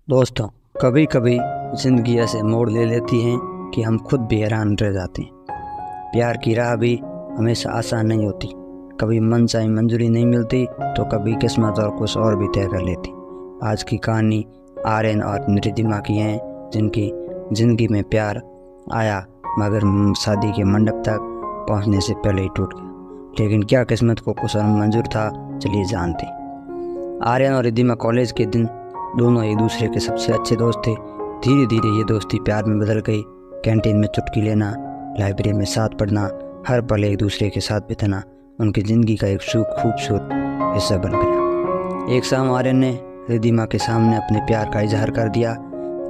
दोस्तों, कभी कभी ज़िंदगी ऐसे मोड़ ले लेती है कि हम खुद भी हैरान रह जाते हैं। प्यार की राह भी हमेशा आसान नहीं होती। कभी मनचाही मंजूरी नहीं मिलती तो कभी किस्मत और कुछ और भी तय कर लेती। आज की कहानी आर्यन और रिद्धिमा की है, जिनकी ज़िंदगी में प्यार आया मगर शादी के मंडप तक पहुंचने से पहले ही टूट गया। लेकिन क्या किस्मत को कुछ और मंजूर था, चलिए जानते। आर्यन और रिद्धिमा कॉलेज के दिन दोनों एक दूसरे के सबसे अच्छे दोस्त थे। धीरे धीरे ये दोस्ती प्यार में बदल गई। कैंटीन में चुटकी लेना, लाइब्रेरी में साथ पढ़ना, हर पल एक दूसरे के साथ बिताना उनकी ज़िंदगी का एक खूबसूरत हिस्सा बन गया। एक शाम आर्यन ने रिद्धिमा के सामने अपने प्यार का इजहार कर दिया।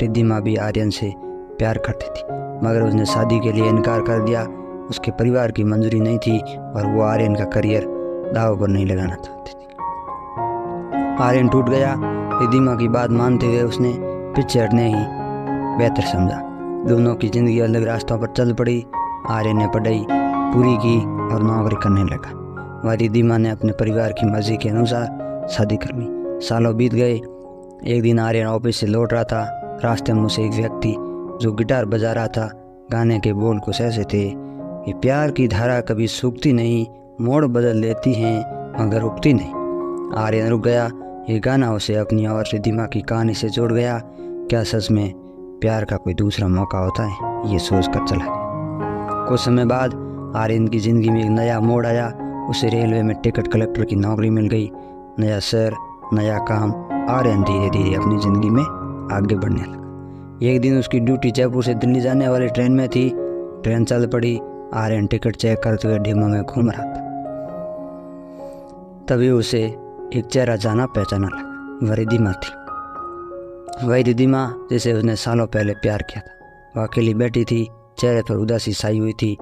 रिद्धिमा भी आर्यन से प्यार करती थी, मगर उसने शादी के लिए इनकार कर दिया। उसके परिवार की मंजूरी नहीं थी और वो आर्यन का करियर दाव पर नहीं लगाना चाहती थी। आर्यन टूट गया। रिद्धिमा की बात मानते हुए उसने पीछे हटने ही बेहतर समझा। दोनों की ज़िंदगी अलग रास्तों पर चल पड़ी। आर्यन ने पढ़ाई पूरी की और नौकरी करने लगा, वह रिद्धिमा ने अपने परिवार की मर्जी के अनुसार शादी कर ली। सालों बीत गए। एक दिन आर्यन ऑफिस से लौट रहा था। रास्ते में उसे एक व्यक्ति जो गिटार बजा रहा था। गाने के बोल कुछ ऐसे थे कि प्यार की धारा कभी सूखती नहीं, मोड़ बदल लेती हैं मगर रुकती नहीं। आर्यन रुक गया। ये गाना उसे अपनी और रिद्धिमा की कहानी से जोड़ गया। क्या सच में प्यार का कोई दूसरा मौका होता है, ये सोच कर चला गया। कुछ समय बाद आर्यन की ज़िंदगी में एक नया मोड़ आया। उसे रेलवे में टिकट कलेक्टर की नौकरी मिल गई। नया शहर, नया काम। आर्यन धीरे धीरे अपनी ज़िंदगी में आगे बढ़ने लगा। एक दिन उसकी ड्यूटी जयपुर से दिल्ली जाने वाली ट्रेन में थी। ट्रेन चल पड़ी। आर्यन टिकट चेक करते हुए डिब्बे में घूम रहा था। तभी उसे एक चेहरा जाना पहचाना लगा। वह रिद्धिमा थी। वही रिद्धिमा जिसे उसने सालों पहले प्यार किया था। वह अकेली बैठी थी, चेहरे पर उदासी छाई हुई थी।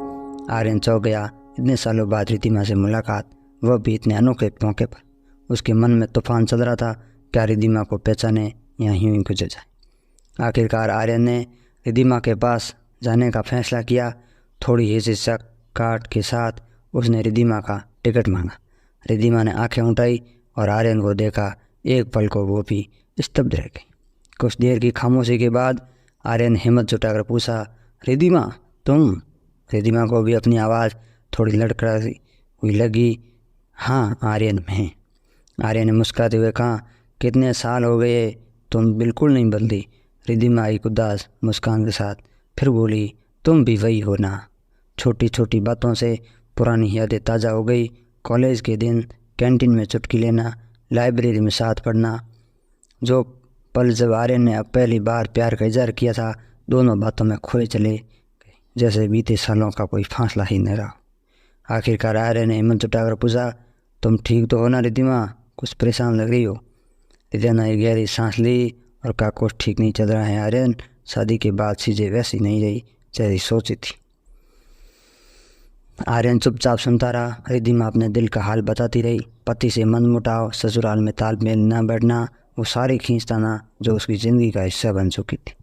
आर्यन चौंक गया। इतने सालों बाद रिद्धिमा से मुलाकात, वह भी इतने अनोखे मौके पर। उसके मन में तूफान चल रहा था। क्या रिद्धिमा को पहचाने या यूं ही गुजर जाए। आखिरकार आर्यन ने रिद्धिमा के पास जाने का फैसला किया। थोड़ी हिचकिचाहट के साथ उसने रिद्धिमा का टिकट मांगा। रिद्धिमा ने आंखें उठाई और आर्यन को देखा। एक पल को वो भी स्तब्ध रह गई। कुछ देर की खामोशी के बाद आर्यन हिम्मत जुटाकर पूछा, रिद्धिमा तुम? रिद्धिमा को भी अपनी आवाज़ थोड़ी लड़खड़ाती हुई लगी। हाँ आर्यन, मैं। आर्यन ने मुस्कुराते हुए कहा, कितने साल हो गए, तुम बिल्कुल नहीं बदली। रिद्धिमा एक उदास मुस्कान के साथ फिर बोली, तुम भी वही हो ना। छोटी छोटी बातों से पुरानी यादें ताज़ा हो गई। कॉलेज के दिन, कैंटीन में चुटकी लेना, लाइब्रेरी में साथ पढ़ना, जो पल जब आर्यन ने अब पहली बार प्यार का इजहार किया था, दोनों बातों में खोए चले गए, जैसे बीते सालों का कोई फासला ही न रहा। आखिरकार आर्यन ने हिम्मत जुटाकर पूछा, तुम ठीक तो हो ना रिद्धिमा? कुछ परेशान लग रही हो। रिद्धिमा ने गहरी सांस ली और कहा, कुछ ठीक नहीं चल रहा है आर्यन। शादी के बाद चीज़ें वैसी नहीं रही जैसी सोची थी। आर्यन चुपचाप सुनता रहा। रिद्धिमा अपने दिल का हाल बताती रही। पति से मनमुटाव, ससुराल में तालमेल न बैठना, वो सारी खींचताना जो उसकी ज़िंदगी का हिस्सा बन चुकी थी।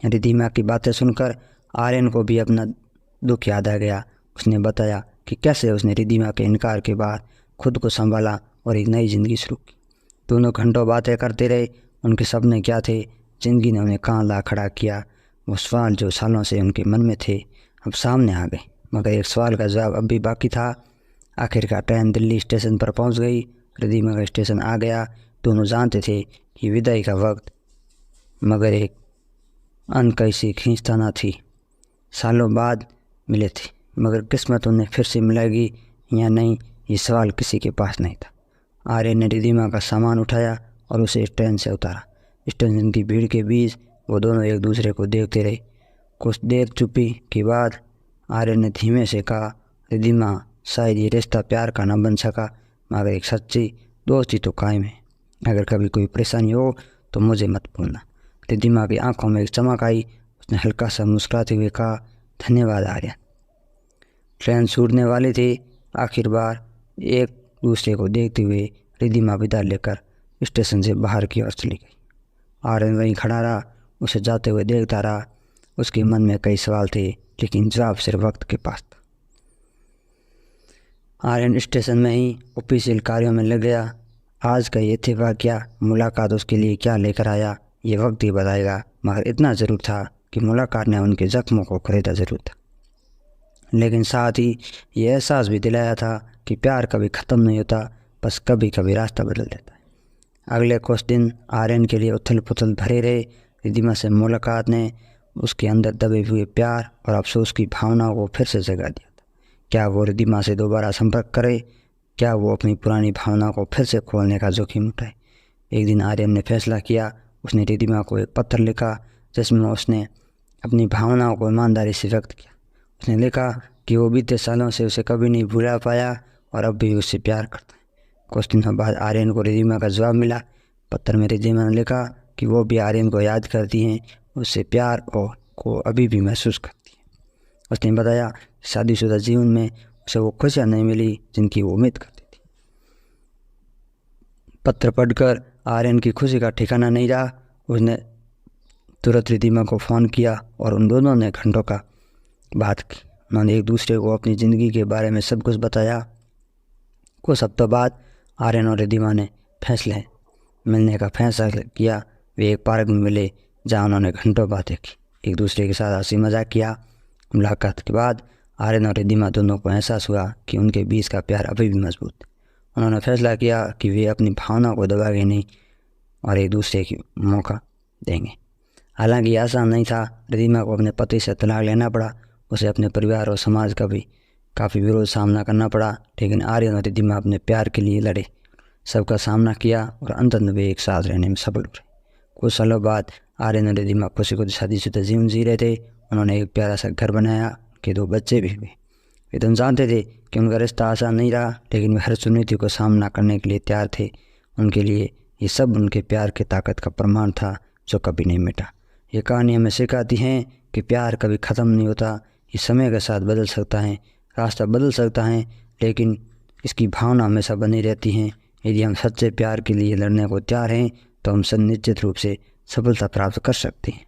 रिद्धिमा की बातें सुनकर आर्यन को भी अपना दुख याद आ गया। उसने बताया कि कैसे उसने रिद्धिमा के इनकार के बाद खुद को संभाला और एक नई ज़िंदगी शुरू की। दोनों घंटों बातें करते रहे। उनके सपने क्या थे, ज़िंदगी ने उन्हें कहाँ ला खड़ा किया। वो सवाल जो सालों से उनके मन में थे अब सामने आ गए, मगर एक सवाल का जवाब अब भी बाकी था। आखिरकार ट्रेन दिल्ली स्टेशन पर पहुंच गई। रिद्धिमा का स्टेशन आ गया। दोनों जानते थे कि विदाई का वक्त, मगर एक अनकैसी खींचताना थी। सालों बाद मिले थे, मगर किस्मत उन्हें फिर से मिलेगी या नहीं, ये सवाल किसी के पास नहीं था। आर्यन ने रिद्धिमा का सामान उठाया और उसे ट्रेन से उतारा। स्टेशन की भीड़ के बीच वो दोनों एक दूसरे को देखते रहे। कुछ देर चुप्पी के बाद आर्यन ने धीमे से कहा, रिद्धिमा शायद ये रिश्ता प्यार का न बन सका, मगर एक सच्ची दोस्ती तो कायम है। अगर कभी कोई परेशानी हो तो मुझे मत भूलना। रिद्धिमा की आंखों में एक चमक आई। उसने हल्का सा मुस्कुराते हुए कहा, धन्यवाद आर्यन। ट्रेन छूटने वाली थी। आखिर बार एक दूसरे को देखते हुए रिद्धिमा विदा लेकर स्टेशन से बाहर की ओर चली गई। आर्यन वहीं खड़ा रहा, उसे जाते हुए देखता रहा। उसके मन में कई सवाल थे, लेकिन जवाब सिर्फ वक्त के पास था। आर्यन स्टेशन में ही ऑफिशियल कार्यों में लग गया। आज का ये इत्तेफाक क्या मुलाकात उसके लिए क्या लेकर आया, ये वक्त ही बताएगा, मगर इतना ज़रूर था कि मुलाकात ने उनके ज़ख्मों को खरीदा ज़रूर था, लेकिन साथ ही ये एहसास भी दिलाया था कि प्यार कभी ख़त्म नहीं होता, बस कभी कभी रास्ता बदल देता है। अगले कुछ दिन आर्यन के लिए उथल पुथल भरे रहे। रिद्धिमा से मुलाकात ने उसके अंदर दबे हुए प्यार और अफसोस की भावनाओं को फिर से जगा दिया था। क्या वो रिद्धिमा से दोबारा संपर्क करे? क्या वो अपनी पुरानी भावनाओं को फिर से खोलने का जोखिम उठाए? एक दिन आर्यन ने फैसला किया। उसने रिद्धिमा को एक पत्र लिखा जिसमें उसने अपनी भावनाओं को ईमानदारी से व्यक्त किया। उसने लिखा कि वो बीते सालों से उसे कभी नहीं भुला पाया और अब भी उससे प्यार करता है। कुछ दिनों बाद आर्यन को रिद्धिमा का जवाब मिला। पत्र में रिद्धिमा ने लिखा कि वो भी आर्यन को याद करती हैं, उससे प्यार और को अभी भी महसूस करती है। उसने बताया शादीशुदा जीवन में उसे वो खुशियाँ नहीं मिली जिनकी वो उम्मीद करती थी। पत्र पढ़कर आर्यन की खुशी का ठिकाना नहीं रहा। उसने तुरंत रिद्धिमा को फ़ोन किया और उन दोनों ने घंटों का बात की। उन्होंने एक दूसरे को अपनी ज़िंदगी के बारे में सब कुछ बताया। कुछ हफ्तों बाद आर्यन और रिद्धिमा ने मिलने का फैसला किया। वे एक पार्क में मिले जहाँ उन्होंने घंटों बातें की, एक दूसरे के साथ हंसी मजाक किया। मुलाकात के बाद आर्यन और रिद्धिमा दोनों को एहसास हुआ कि उनके बीच का प्यार अभी भी मजबूत है। उन्होंने फैसला किया कि वे अपनी भावनाओं को दबाएंगे नहीं और एक दूसरे की मौका देंगे। हालांकि ये आसान नहीं था। रिद्धिमा को अपने पति से तलाक लेना पड़ा। उसे अपने परिवार और समाज का भी काफ़ी विरोध सामना करना पड़ा, लेकिन आर्यन और रिद्धिमा अपने प्यार के लिए लड़े, सबका सामना किया और अंततः वे एक साथ रहने में सफल हुए। कुछ सालों बाद आर्यन और रिद्धिमा खुशी खुशी शादीशुदा जीवन जी रहे थे। उन्होंने एक प्यारा सा घर बनाया, उनके 2 बच्चे भी हुए। वे तो जानते थे कि उनका रिश्ता आसान नहीं रहा, लेकिन वे हर चुनौती को सामना करने के लिए तैयार थे। उनके लिए ये सब उनके प्यार की ताकत का प्रमाण था जो कभी नहीं मिटा। ये कहानी हमें सिखाती है कि प्यार कभी ख़त्म नहीं होता। ये समय के साथ बदल सकता है, रास्ता बदल सकता है, लेकिन इसकी भावना हमेशा बनी रहती है। यदि हम सच्चे प्यार के लिए लड़ने को तैयार हैं तो हम सब निश्चित रूप से सफलता प्राप्त कर सकते हैं।